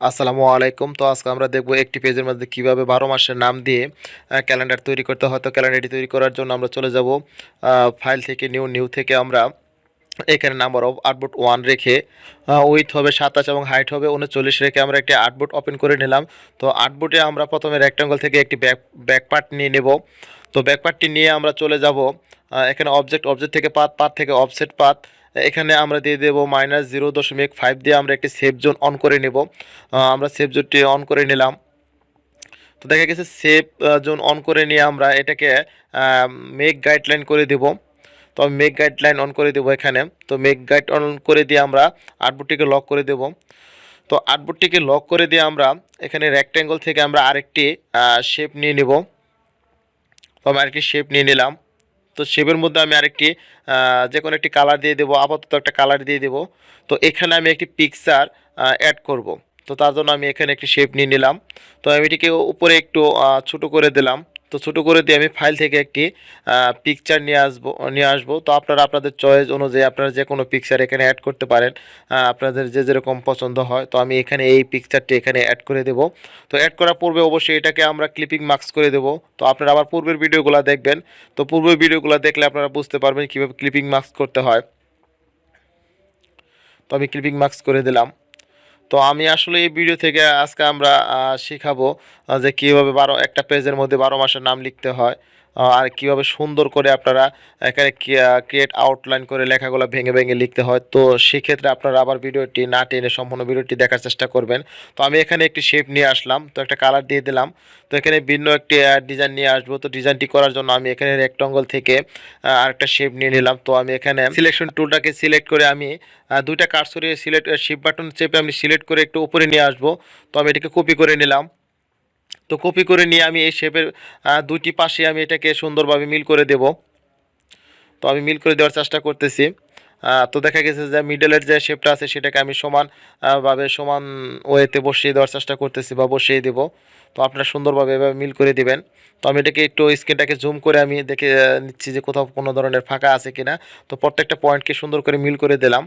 আসসালামু আলাইকুম। তো আজকে আমরা দেখব একটি পেজের মধ্যে কিভাবে 12 মাসের নাম দিয়ে ক্যালেন্ডার তৈরি করতে হয়। তো ক্যালেন্ডারটি তৈরি করার জন্য আমরা চলে যাব ফাইল থেকে নিউ থেকে আমরা এখানে নাম্বার অফ আর্টবোর্ড 1 রেখে উইথ হবে 27 এবং হাইট হবে 39 রেখে আমরা একটি আর্টবোর্ড ওপেন করে নিলাম। তো আর্টবোর্ডে আমরা প্রথমে রেক্ট্যাঙ্গল থেকে একটি ব্যাক পার্ট নিয়ে নেব। তো ব্যাক পার্টটি নিয়ে আমরা চলে যাব এখানে অবজেক্ট থেকে পাথ থেকে অফসেট পাথ এখানে আমরা দিয়ে দেবো -0.5 দিয়ে আমরা একটি সেভ জোন অন করে নেব। আমরা সেভ জোনটি অন করে নিলাম। তো দেখা গেছে সেভ জোন অন করে নিয়ে আমরা এটাকে মেক গাইডলাইন করে দেব। তো আমি মেক গাইডলাইন অন করে দেবো এখানে। তো মেক গাইড অন করে দিয়ে আমরা আর্টবোর্ডটিকে লক করে দেব। তো আর্টবোর্ডটিকে লক করে দিয়ে আমরা এখানে রেক্ট্যাঙ্গল থেকে আমরা আরেকটি শেপ নিয়ে নিব। তো আমি আরেকটি শেপ নিয়ে নিলাম। তো শেপের মধ্যে আমি আরেকটি যে কোনো একটি কালার দিয়ে দেবো, আপাতত একটা কালার দিয়ে দেবো। তো এখানে আমি একটি পিকচার অ্যাড করব। তো তার জন্য আমি এখানে একটি শেপ নিয়ে নিলাম। তো আমি এটিকে উপরে একটু ছোটো করে দিলাম। তো ছোটো করে দিয়ে আমি ফাইল থেকে একটি পিকচার নিয়ে আসবো। তো আপনারা আপনাদের চয়েস অনুযায়ী আপনারা যে কোনো পিকচার এখানে অ্যাড করতে পারেন, আপনাদের যে যেরকম পছন্দ হয়। তো আমি এখানে এই পিকচারটি এখানে অ্যাড করে দেব। তো অ্যাড করার পূর্বে অবশ্যই এটাকে আমরা ক্লিপিং মার্কস করে দেব। তো আপনারা আবার পূর্বের ভিডিওগুলো দেখবেন। তো পূর্বের ভিডিওগুলো দেখলে আপনারা বুঝতে পারবেন কীভাবে ক্লিপিং মার্কস করতে হয়। তো আমি ক্লিপিং মার্কস করে দিলাম। তো আমি আসলে এই ভিডিও থেকে আজকে আমরা শেখাবো যে কীভাবে একটা পেজের মধ্যে 12 মাসের নাম লিখতে হয়, আর কীভাবে সুন্দর করে আপনারা এখানে ক্রিয়েট আউটলাইন করে লেখাগুলো ভেঙে ভেঙে লিখতে হয়। তো সেক্ষেত্রে আপনারা আবার ভিডিওটি না টেনে সম্পূর্ণ ভিডিওটি দেখার চেষ্টা করবেন। তো আমি এখানে একটি শেপ নিয়ে আসলাম, তো একটা কালার দিয়ে দিলাম। তো এখানে ভিন্ন একটি ডিজাইন নিয়ে আসবো। তো ডিজাইনটি করার জন্য আমি এখানে রেক্ট্যাঙ্গল থেকে আরেকটা শেপ নিয়ে নিলাম। তো আমি এখানে সিলেকশন টুলটাকে সিলেক্ট করে আমি দুইটা কার্সরে শিফট বাটন চেপে আমি সিলেক্ট করে একটু উপরে নিয়ে আসবো। তো আমি এটাকে কপি করে নিলাম। তো কপি করে নিয়ে আমি এই শেপের দুইটি পাশে আমি এটাকে সুন্দরভাবে মিল করে দেব। তো আমি মিল করে দেওয়ার চেষ্টা করতেছি। তো দেখা গেছে যে মিডলের যে শেপটা আছে সেটাকে আমি সমান ওয়েতে বসিয়ে দেওয়ার চেষ্টা করতেছি বা বসিয়ে দেব। তো আপনারা সুন্দরভাবে এভাবে মিল করে দিবেন। তো আমি এটাকে একটু স্ক্রিনটাকে জুম করে আমি দেখে নিচ্ছি যে কোথাও কোনো ধরনের ফাঁকা আছে কিনা। তো প্রত্যেকটা পয়েন্টকে সুন্দর করে মিল করে দিলাম।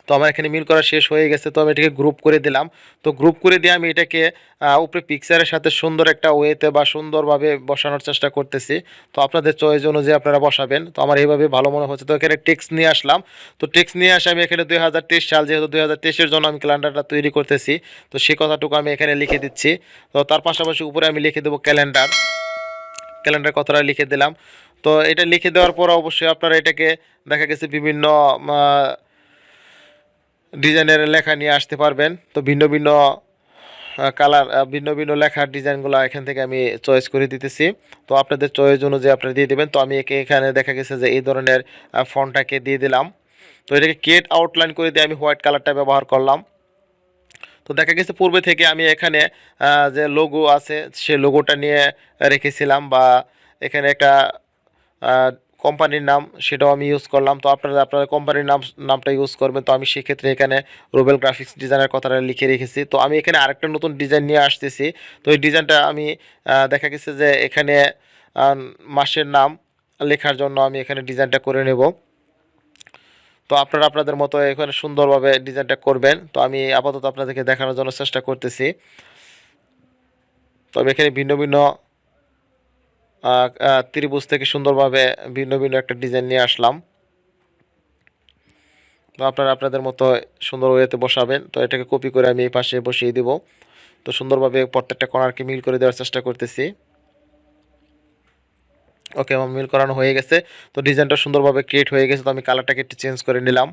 তো আমার এখানে মিল করা শেষ হয়ে গেছে। তো আমি এটাকে গ্রুপ করে দিলাম। তো গ্রুপ করে দিয়ে আমি এটাকে উপরে পিকচারের সাথে সুন্দর একটা ওয়েতে বা সুন্দরভাবে বসানোর চেষ্টা করতেছি। তো আপনাদের চয়েস অনুযায়ী আপনারা বসাবেন। তো আমার এইভাবে ভালো মনে হচ্ছে। তো এখানে টেক্সট নিয়ে আসলাম। তো টেক্সট নিয়ে আসে আমি এখানে 2023 সাল, যেহেতু 2023-এর জন্য আমি ক্যালেন্ডারটা তৈরি করতেছি। তো সেই কথাটুকু আমি এখানে লিখে দিচ্ছি। তো তার পাশাপাশি উপরে আমি লিখে দেবো ক্যালেন্ডার কথাটা লিখে দিলাম। তো এটা লিখে দেওয়ার পর অবশ্যই আপনারা এটাকে দেখা গেছে বিভিন্ন ডিজাইনের লেখা নিয়ে আসতে পারবেন। তো ভিন্ন ভিন্ন কালার, ভিন্ন ভিন্ন লেখার ডিজাইনগুলো এখান থেকে আমি চয়েস করে দিতেছি। তো আপনাদের চয়েস অনুযায়ী আপনারা দিয়ে দেবেন। তো আমি এখানে দেখা গেছে যে এই ধরনের ফন্টটাকে দিয়ে দিলাম। তো এটাকে ক্রিয়েট আউটলাইন করে দিয়ে আমি হোয়াইট কালারটা ব্যবহার করলাম। তো দেখা গেছে পূর্বে থেকে আমি এখানে যে লোগো আছে সে লোগোটা নিয়ে রেখেছিলাম, বা এখানে একটা কোম্পানির নাম সেটাও আমি ইউজ করলাম। তো আপনারা কোম্পানির নামটা ইউজ করবেন। তো আমি সেক্ষেত্রে এখানে রুবেল গ্রাফিক্স ডিজাইনের কথাটা লিখে রেখেছি। তো আমি এখানে আরেকটা নতুন ডিজাইন নিয়ে আসতেছি। তো এই ডিজাইনটা আমি দেখা গেছে যে এখানে মাসের নাম লেখার জন্য আমি এখানে ডিজাইনটা করে নেব। তো আপনারা আপনাদের মতো এখানে সুন্দরভাবে ডিজাইনটা করবেন। তো আমি আপাতত আপনাদেরকে দেখানোর জন্য চেষ্টা করতেছি। তো আমি এখানে ভিন্ন ভিন্ন ত্রিভুজ থেকে সুন্দরভাবে ভিন্ন ভিন্ন একটা ডিজাইন নিয়ে আসলাম। তো আপনারা আপনাদের মতো সুন্দর ওয়েতে বসাবেন। তো এটাকে কপি করে আমি এই পাশে বসিয়ে দিব। তো সুন্দরভাবে প্রত্যেকটা কর্নারকে মিল করে দেওয়ার চেষ্টা করতেছি। ওকে, আমার মিল করানো হয়ে গেছে। তো ডিজাইনটা সুন্দরভাবে ক্রিয়েট হয়ে গেছে। তো আমি কালারটাকে একটু চেঞ্জ করে নিলাম।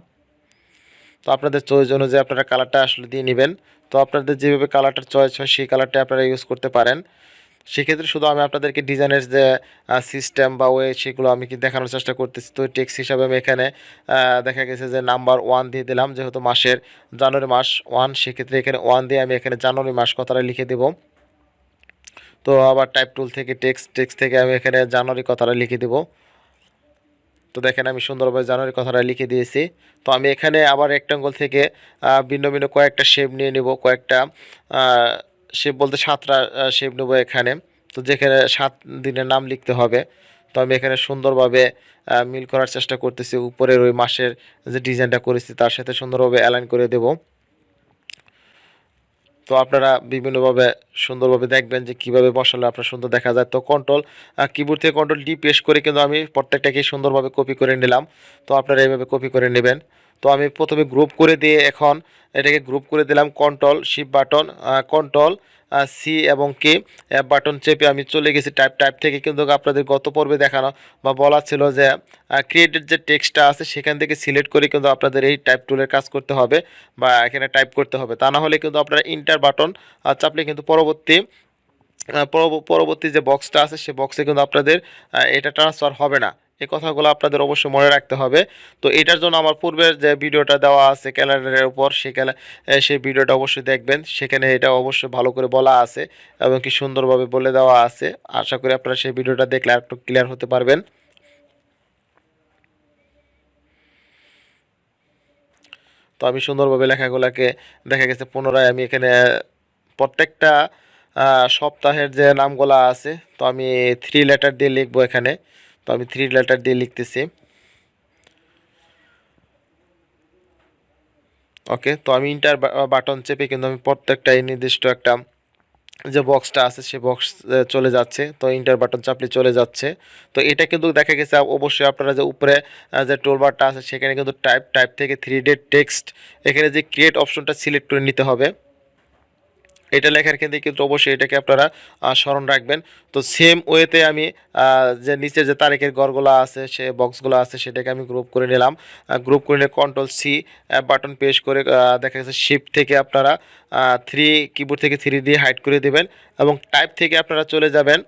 তো আপনাদের চয়েস অনুযায়ী আপনারা কালারটা আসলে দিয়ে নেবেন। তো আপনাদের যেভাবে কালারটার চয়েস হয় সেই কালারটা আপনারা ইউজ করতে পারেন। সেক্ষেত্রে শুধু আমি আপনাদেরকে ডিজাইনের যে সিস্টেম বা ওয়ে সেগুলো আমি কি দেখানোর চেষ্টা করতেছি। তো টেক্সট হিসাবে আমি এখানে দেখা গেছে যে নাম্বার 1 দিয়ে দিলাম, যেহেতু মাসের জানুয়ারি মাস 1, সেক্ষেত্রে এখানে 1 দিয়ে আমি এখানে জানুয়ারি মাস কথাটা লিখে দেব। তো আবার টাইপ টুল থেকে টেক্সট থেকে আমি এখানে জানুয়ারি কথাটা লিখে দেব। তো দেখেন আমি সুন্দরভাবে জানুয়ারি কথাটা লিখে দিয়েছি। তো আমি এখানে আবার রেক্ট্যাঙ্গল থেকে ভিন্ন ভিন্ন কয়েকটা শেপ নিয়ে নেব, কয়েকটা শেপ বলতে 7টা শেপ নেব এখানে। তো যেখানে 7 দিনের নাম লিখতে হবে। তো আমি এখানে সুন্দরভাবে মিল করার চেষ্টা করতেছি। উপরের ওই মাসের যে ডিজাইনটা করেছি তার সাথে সুন্দরভাবে অ্যালাইন করে দেব। তো আপনারা বিভিন্নভাবে সুন্দরভাবে দেখবেন যে কিভাবে বসালে আপনার সুন্দর দেখা যায়। তো কিবোর্ড থেকে কন্ট্রোল ডি প্রেস করে কিন্তু আমি প্রত্যেকটাকে সুন্দরভাবে কপি করে নিলাম। তো আপনারা এইভাবে কপি করে নেবেন। তো আমি প্রথমে গ্রুপ করে দিয়ে এখন এটাকে গ্রুপ করে দিলাম, control shift button, control C এবং কি এফ বাটন চেপে আমি চলে গেছি টাইপ থেকে। কিন্তু আপনাদের গত পর্বে দেখানো বা বলা ছিল যে ক্রিয়েটেড যে টেক্সটটা আছে সেখান থেকে সিলেক্ট করে কিন্তু আপনাদের এই টাইপ টুলের কাজ করতে হবে বা এখানে টাইপ করতে হবে। তা না হলে কিন্তু আপনারা ইন্টার বাটন চাপলে কিন্তু পরবর্তী যে বক্সটা আছে সে বক্সে কিন্তু আপনাদের এটা ট্রান্সফার হবে না। এই কথাগুলো আপনাদের অবশ্যই মনে রাখতে হবে। তো এটার জন্য আমার পূর্বের যে ভিডিওটা দেওয়া আছে ক্যালেন্ডারের উপর সেই ভিডিওটা অবশ্যই দেখবেন। সেখানে এটা অবশ্যই ভালো করে বলা আছে এবং কি সুন্দরভাবে বলে দেওয়া আছে। আশা করি আপনারা সেই ভিডিওটা দেখলে আরেকটু ক্লিয়ার হতে পারবেন। তো আমি সুন্দরভাবে লেখাগুলোকে দেখা গেছে পুনরায় আমি এখানে প্রত্যেকটা সপ্তাহের যে নামগুলো আছে তো আমি 3 লেটার দিয়ে লিখবো এখানে। তো আমি 3 লেটার দিয়ে লিখতেছি। ওকে, তো আমি ইন্টার বাটন চেপে কিন্তু আমি প্রত্যেকটা নির্দিষ্ট একটা যে বক্সটা আছে সে বক্স চলে যাচ্ছে। তো ইন্টার বাটন চাপলে চলে যাচ্ছে। তো এটা কিন্তু দেখা গেছে অবশ্যই আপনারা যে উপরে যে টুলবারটা আছে সেখানে কিন্তু টাইপ থেকে 3D টেক্সট এখানে যে ক্রিয়েট অপশনটা সিলেক্ট করে নিতে হবে। এটা লেখার ক্ষেত্রে কিন্তু অবশ্যই এটাকে আপনারা স্মরণ রাখবেন। তো সেম ওয়েতে আমি যে নিচে যে তারিখের ঘরগুলো আছে সে বক্সগুলো আছে সেটাকে আমি গ্রুপ করে নিলাম। গ্রুপ করে নিয়ে কন্ট্রোল সি বাটন প্রেস করে দেখা গেছে শিফট থেকে আপনারা থ্রি কিবোর্ড থেকে 3 দিয়ে হাইড করে দেবেন এবং টাইপ থেকে আপনারা চলে যাবেন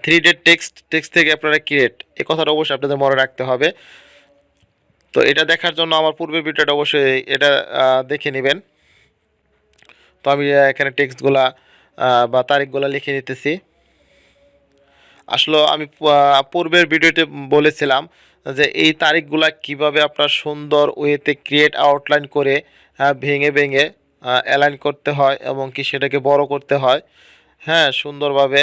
3D টেক্সট থেকে আপনারা ক্রিয়েট। এই কথাটা অবশ্যই আপনাদের মনে রাখতে হবে। তো এটা দেখার জন্য আমার পূর্বের ভিডিওটা অবশ্যই এটা দেখে নেবেন। তো আমি এখানে টেক্সটগুলা বা তারিখগুলা লিখে নিতেছি। আসলে আমি পূর্বের ভিডিওতে বলেছিলাম যে এই তারিখগুলা কিভাবে আপনার সুন্দর ওয়েতে ক্রিয়েট আউটলাইন করে ভেঙে অ্যালাইন করতে হয় এবং কি সেটাকে বড় করতে হয়। হ্যাঁ, সুন্দরভাবে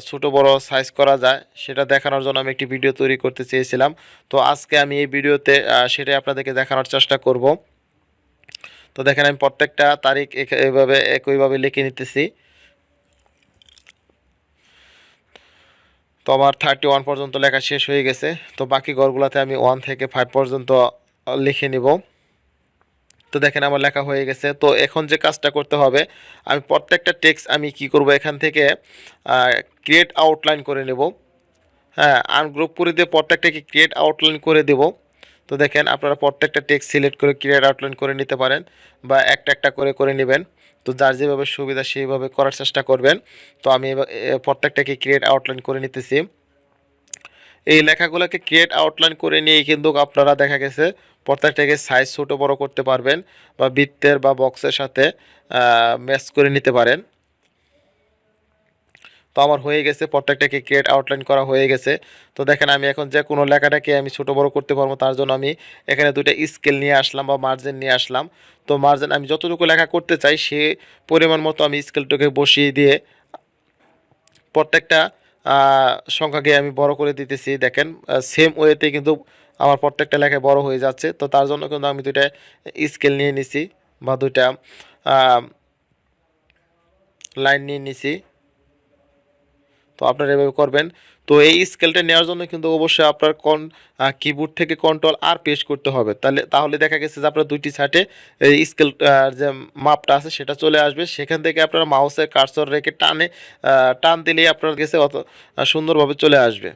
ছোটো বড় সাইজ করা যায় সেটা দেখানোর জন্য আমি একটি ভিডিও তৈরি করতে চেয়েছিলাম। তো আজকে আমি এই ভিডিওতে সেটাই আপনাদেরকে দেখানোর চেষ্টা করব। তো দেখেন আমি প্রত্যেকটা তারিখ এভাবে একইভাবে লিখে নিতেছি। তো আমার 31 পর্যন্ত লেখা শেষ হয়ে গেছে। তো বাকি ঘরগুলোতে আমি 1 থেকে 5 পর্যন্ত লিখে নিব। তো দেখেন আমার লেখা হয়ে গেছে। তো এখন যে কাজটা করতে হবে, আমি প্রত্যেকটা টেক্সট আমি কি করব এখান থেকে ক্রিয়েট আউটলাইন করে নেব। হ্যাঁ, আনগ্রুপ করে দিয়ে প্রত্যেকটাকে ক্রিয়েট আউটলাইন করে দেব। তো দেখেন আপনারা প্রত্যেকটা টেক্সট সিলেক্ট করে ক্রিয়েট আউটলাইন করে নিতে পারেন বা একটা করে নেবেন। তো যার যেভাবে সুবিধা সেইভাবে করার চেষ্টা করবেন। তো আমি প্রত্যেকটাকে ক্রিয়েট আউটলাইন করে নিতেছি। এই লেখাগুলোকে ক্রিয়েট আউটলাইন করে নিয়েই কিন্তু আপনারা দেখা গেছে প্রত্যেকটাকে সাইজ ছোটো বড় করতে পারবেন বা বৃত্তের বা বক্সের সাথে ম্যাচ করে নিতে পারেন। তো আমার হয়ে গেছে, প্রত্যেকটাকে ক্রিয়েট আউটলাইন করা হয়ে গেছে। তো দেখেন আমি এখন যে কোনো লেখাটাকে আমি ছোটো বড় করতে পারবো তার জন্য আমি এখানে দুইটা স্কেল নিয়ে আসলাম বা মার্জিন নিয়ে আসলাম। তো মার্জিন আমি যতটুকু লেখা করতে চাই সে পরিমাণ মতো আমি স্কেলটাকে বসিয়ে দিয়ে প্রত্যেকটা সংখ্যাকে আমি বড় করে দিতেছি। দেখেন সেম ওয়েতে কিন্তু আমার প্রত্যেকটা লেখায় বড় হয়ে যাচ্ছে। তো তার জন্য কিন্তু আমি দুইটা স্কেল নিয়ে নিছি বা দুইটা লাইন নিয়ে নিছি। তো আপনারা এভাবে করবেন। তো এই স্কেলটা নেওয়ার জন্য কিন্তু অবশ্যই আপনার কিবোর্ড থেকে কন্ট্রোল আর প্রেস করতে হবে। তাহলে দেখা গেছে যে আপনার দুইটি সাইডে এই স্কেল যে মাপটা আছে সেটা চলে আসবে। সেখান থেকে আপনারা মাউসের কার্সর রেখে টান দিলেই আপনার কাছে অত সুন্দরভাবে চলে আসবে।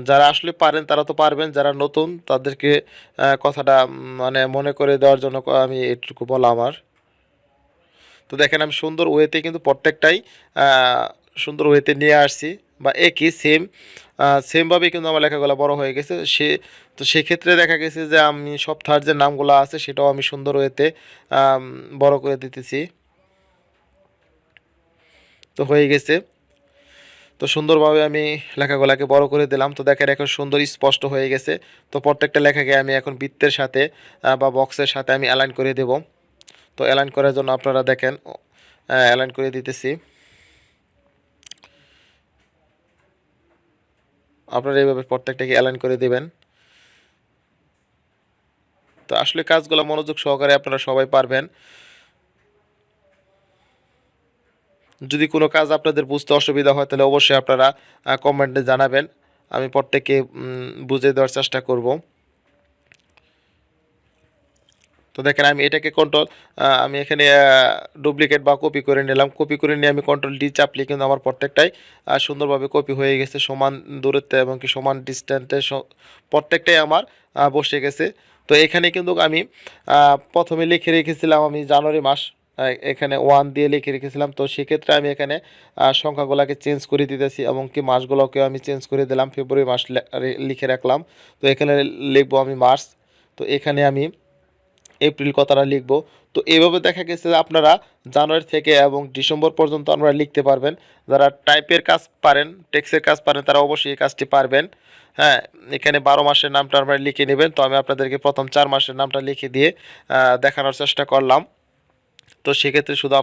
যারা আসলে পারেন তারা তো পারবেন, যারা নতুন তাদেরকে কথাটা মানে মনে করে দেওয়ার জন্য আমি এটুকু বলা আমার। তো দেখেন আমি সুন্দর ওয়েতে কিন্তু প্রত্যেকটাই সুন্দর ওয়েতে নিয়ে আসছি বা একই সেমভাবে কিন্তু আমার লেখাগুলো বড় হয়ে গেছে। তো সেক্ষেত্রে দেখা গেছে যে আমি সপ্তাহের যে নামগুলো আছে সেটাও আমি সুন্দর ওয়েতে বড় করে দিতেছি। তো হয়ে গেছে। তো সুন্দরভাবে আমি লেখাগুলোকে বড় করে দিলাম। তো দেখেন এখন সুন্দর স্পষ্ট হয়ে গেছে। তো প্রত্যেকটা লেখাকে আমি এখন বৃত্তের সাথে বা বক্সের সাথে আমি অ্যালাইন করে দেব। তো অ্যালাইন করার জন্য আপনারা দেখেন অ্যালাইন করে দিতেছি। আপনারা এইভাবে প্রত্যেকটাকে অ্যালাইন করে দেবেন। তো আসলে কাজগুলো মনোযোগ সহকারে আপনারা সবাই পারবেন। যদি কোনো কাজ আপনাদের বুঝতে অসুবিধা হয় তাহলে অবশ্যই আপনারা কমেন্টে জানাবেন, আমি প্রত্যেককে বুঝিয়ে দেওয়ার চেষ্টা করব। তো দেখেন আমি এটাকে আমি এখানে ডুপ্লিকেট বা কপি করে নিলাম। কপি করে নিয়ে আমি কন্ট্রোল ডি চাপলে কিন্তু আমার প্রত্যেকটাই সুন্দরভাবে কপি হয়ে গেছে, সমান দূরত্বে এবং কি সমান ডিস্ট্যান্সে প্রত্যেকটাই আমার বসে গেছে। তো এখানে কিন্তু আমি প্রথমে লিখে রেখেছিলাম আমি জানুয়ারি মাস, এখানে 1 দিয়ে লিখে রেখেছিলাম। তো সেক্ষেত্রে আমি এখানে সংখ্যাগুলোকে চেঞ্জ করে দিতেছি এবং কি মাসগুলোকেও আমি চেঞ্জ করে দিলাম। ফেব্রুয়ারি মাস লিখে রাখলাম। তো এখানে লিখবো আমি মার্চ। তো এখানে আমি এপ্রিল কথাটা লিখব। তো এইভাবে দেখা গেছে যে আপনারা জানুয়ারি থেকে এবং ডিসেম্বর পর্যন্ত আপনারা লিখতে পারবেন। যারা টাইপের কাজ পারেন, টেক্সটের কাজ পারেন, তারা অবশ্যই এই কাজটি পারবেন। হ্যাঁ, এখানে 12 মাসের নামটা আপনারা লিখে নেবেন। তো আমি আপনাদেরকে প্রথম 4 মাসের নামটা লিখে দিয়ে দেখানোর চেষ্টা করলাম। তো সেক্ষেত্রে শুধু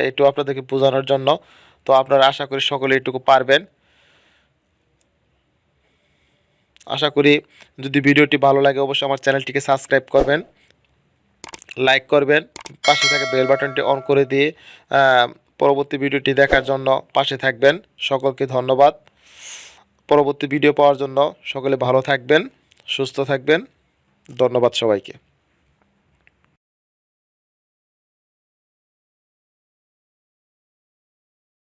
একটু আপনাদেরকে বোঝানোর জন্য। তো আপনারা আশা করি সকলে এটুকু পারবেন। আশা করি যদি ভিডিওটি ভালো লাগে অবশ্যই আমার চ্যানেলটিকে সাবস্ক্রাইব করবেন, লাইক করবেন, পাশে থাকা বেল বাটনটি অন করে দিয়ে পরবর্তী ভিডিওটি দেখার জন্য পাশে থাকবেন। সকলকে ধন্যবাদ। পরবর্তী ভিডিও পাওয়ার জন্য সকলে ভালো থাকবেন, সুস্থ থাকবেন। ধন্যবাদ সবাইকে।